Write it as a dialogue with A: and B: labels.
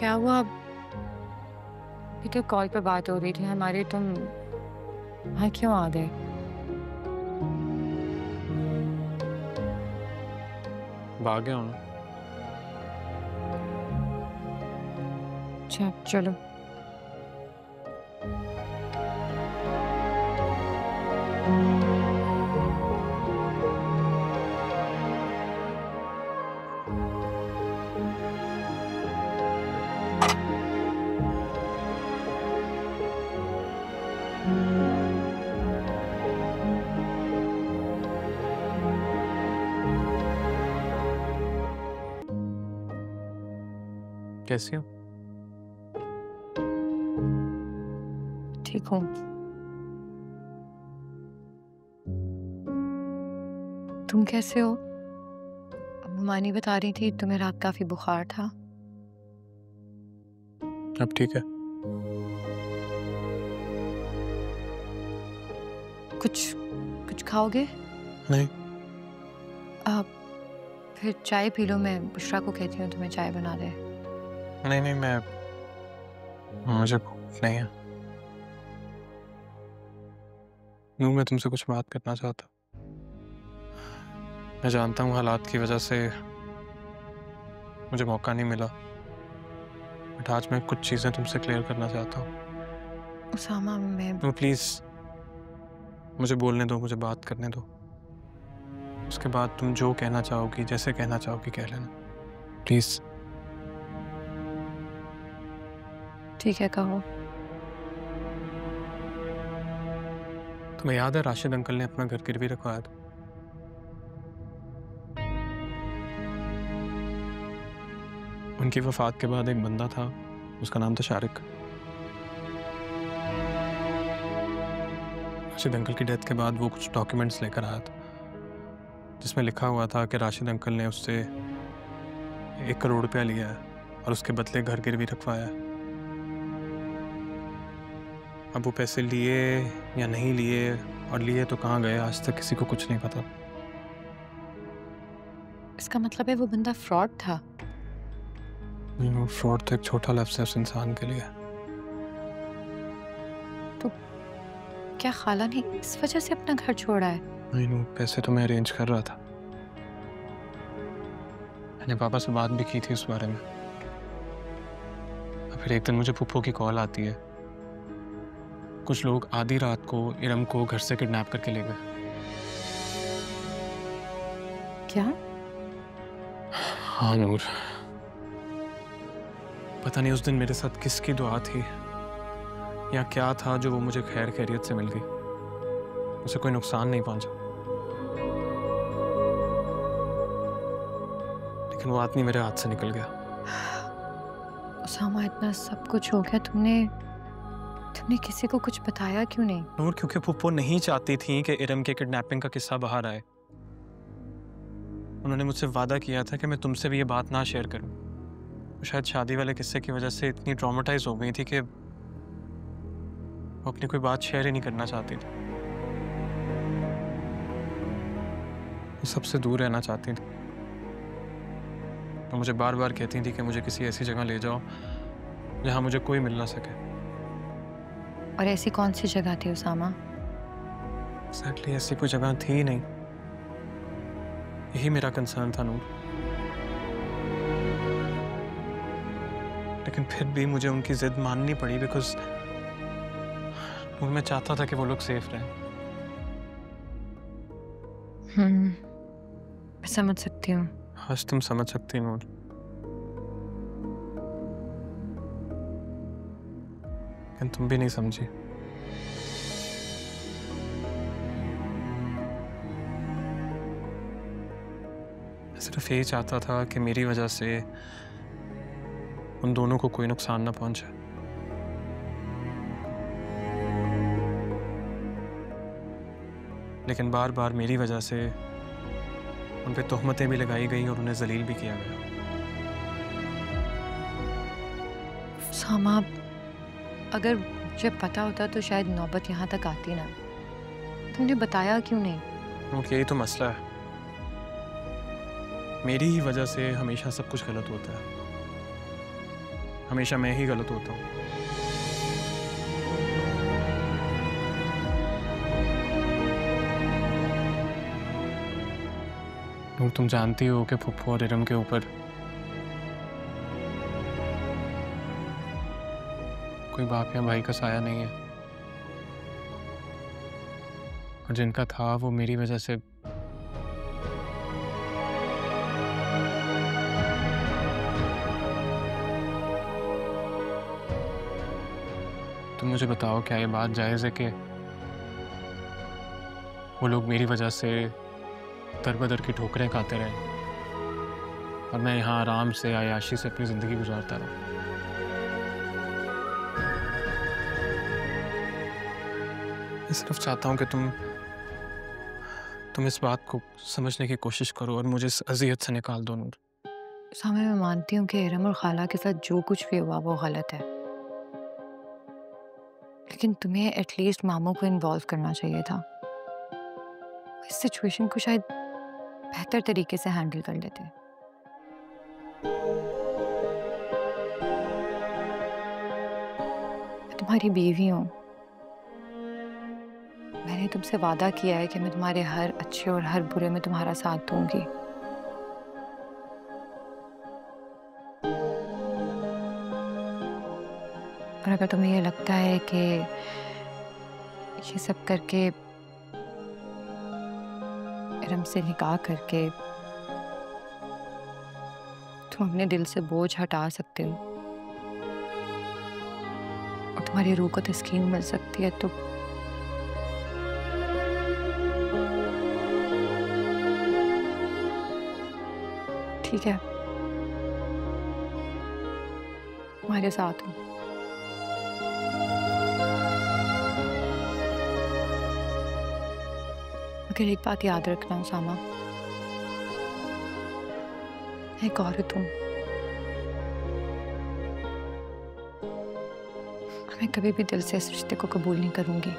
A: क्या हुआ? अभी तो कॉल पे बात हो रही थी हमारी, तुम यहाँ क्यों आ गए?
B: भाग गया हूँ ना।
A: अच्छा चलो।
B: कैसी हो?
A: ठीक हूँ। तुम कैसे हो? मानी बता रही थी तुम्हें रात काफी बुखार था।
B: अब ठीक है?
A: कुछ कुछ खाओगे?
B: नहीं।
A: आप फिर चाय पी लो, मैं बुशरा को कहती हूँ तुम्हें चाय बना दे।
B: नहीं नहीं, मुझे भूख नहीं है। नूर, मैं तुमसे कुछ बात करना चाहता हूँ। मैं जानता हूँ हालात की वजह से मुझे मौका नहीं मिला, बट आज मैं कुछ चीज़ें तुमसे क्लियर करना चाहता हूँ।
A: उसामा, मैं
B: नूर प्लीज़, मुझे बोलने दो, मुझे बात करने दो। उसके बाद तुम जो कहना चाहोगी, जैसे कहना चाहोगी कह लेना, प्लीज़।
A: ठीक है, कहो।
B: तुम्हें याद है राशिद अंकल ने अपना घर गिरवी रखवाया था? उनकी वफात के बाद एक बंदा था, उसका नाम था शारिक। राशिद अंकल की डेथ के बाद वो कुछ डॉक्यूमेंट्स लेकर आया था, जिसमें लिखा हुआ था कि राशिद अंकल ने उससे 1 करोड़ रुपया लिया है और उसके बदले घर गिरवी रखवाया है। अब वो पैसे लिए या नहीं लिए, और लिए तो कहाँ गए, आज तक किसी को कुछ नहीं पता।
A: इसका मतलब है वो बंदा फ्रॉड था।
B: फ्रॉड तो एक छोटा लफ्ज़ है उस इंसान के लिए।
A: तो क्या खाला ने इस वजह से अपना घर छोड़ा है?
B: नहीं, पैसे तो मैं अरेंज कर रहा था। मैंने पापा से बात भी की थी उस बारे में। और फिर एक दिन मुझे फूफो की कॉल आती है। कुछ लोग आधी रात को इरम को घर से किडनैप करके ले गए।
A: क्या?
B: हाँ नूर, पता नहीं उस दिन मेरे साथ किसकी दुआ थी या क्या था जो वो मुझे खैर खैरियत से मिल गई। उसे कोई नुकसान नहीं पहुंचा, लेकिन वो आदमी मेरे हाथ से निकल गया।
A: उसामा, इतना सब कुछ हो गया, तुमने किसी को कुछ बताया क्यों नहीं?
B: नूर, क्योंकि फूफो नहीं चाहती थी कि इरम के किडनैपिंग का किस्सा बाहर आए। उन्होंने मुझसे वादा किया था कि मैं तुमसे भी ये बात ना शेयर करूं। वो शायद शादी वाले किस्से की वजह से इतनी ट्रॉमेटाइज हो गई थी कि वो अपनी कोई बात शेयर ही नहीं करना चाहती थी। वो सबसे दूर रहना चाहती थी। वो मुझे बार बार कहती थी कि मुझे किसी ऐसी जगह ले जाओ जहां मुझे कोई मिल ना सके।
A: और ऐसी कौन सी जगह थी उसामा?
B: एग्जैक्टली ऐसी कोई जगह थी ही नहीं। यही मेरा कंसर्न था नूर। लेकिन फिर भी मुझे उनकी जिद माननी पड़ी, बिकॉज नूर, मैं चाहता था कि वो लोग सेफ रहें।
A: मैं समझ सकती हूँ।
B: आज तुम समझ सकती नूर, लेकिन तुम भी नहीं समझी। मैं सिर्फ यही चाहता था कि मेरी वजह से उन दोनों को कोई नुकसान ना पहुंचे। लेकिन बार बार मेरी वजह से उन पे तोहमतें भी लगाई गई और उन्हें जलील भी किया गया।
A: उसामा, अगर मुझे पता होता तो शायद नौबत यहाँ तक आती ना। तुमने बताया क्यों नहीं?
B: क्योंकि यही तो मसला है। मेरी ही वजह से हमेशा सब कुछ गलत होता है। हमेशा मैं ही गलत होता हूँ। नूर, तुम जानती हो कि फुप्पू और इरम के ऊपर कोई बाप या भाई का साया नहीं है, और जिनका था वो मेरी वजह से तुम मुझे बताओ, क्या ये बात जायज़ है कि वो लोग मेरी वजह से दर बदर की ठोकरें खाते रहे और मैं यहाँ आराम से आयाशी से अपनी ज़िंदगी गुजारता रहा? मैं सिर्फ चाहता हूँ कि तुम इस बात को समझने की कोशिश करो और मुझे इस अज़ियत से निकाल दो, नूर।
A: सामे, मैं मानती हूँ कि इरम और खाला के साथ जो कुछ भी हुआ वो गलत है, लेकिन तुम्हें एटलीस्ट मामू को इन्वॉल्व करना चाहिए था। इस सिचुएशन को शायद बेहतर तरीके से हैंडल कर लेते। मैं तुम्हारी बीवी हूँ। मैंने तुमसे वादा किया है कि मैं तुम्हारे हर अच्छे और हर बुरे में तुम्हारा साथ दूंगी। और अगर तुम्हें ये लगता है कि ये सब करके, इरम से निकाह करके तुम अपने दिल से बोझ हटा सकते हो और तुम्हारी रूह को तस्कीन मिल सकती है, तो ठीक है, तुम्हारे साथ हूँ। मगर एक बात याद रखना उसामा, मैं एक औरत हूँ। मैं कभी भी दिल से इस रिश्ते को कबूल नहीं करूंगी।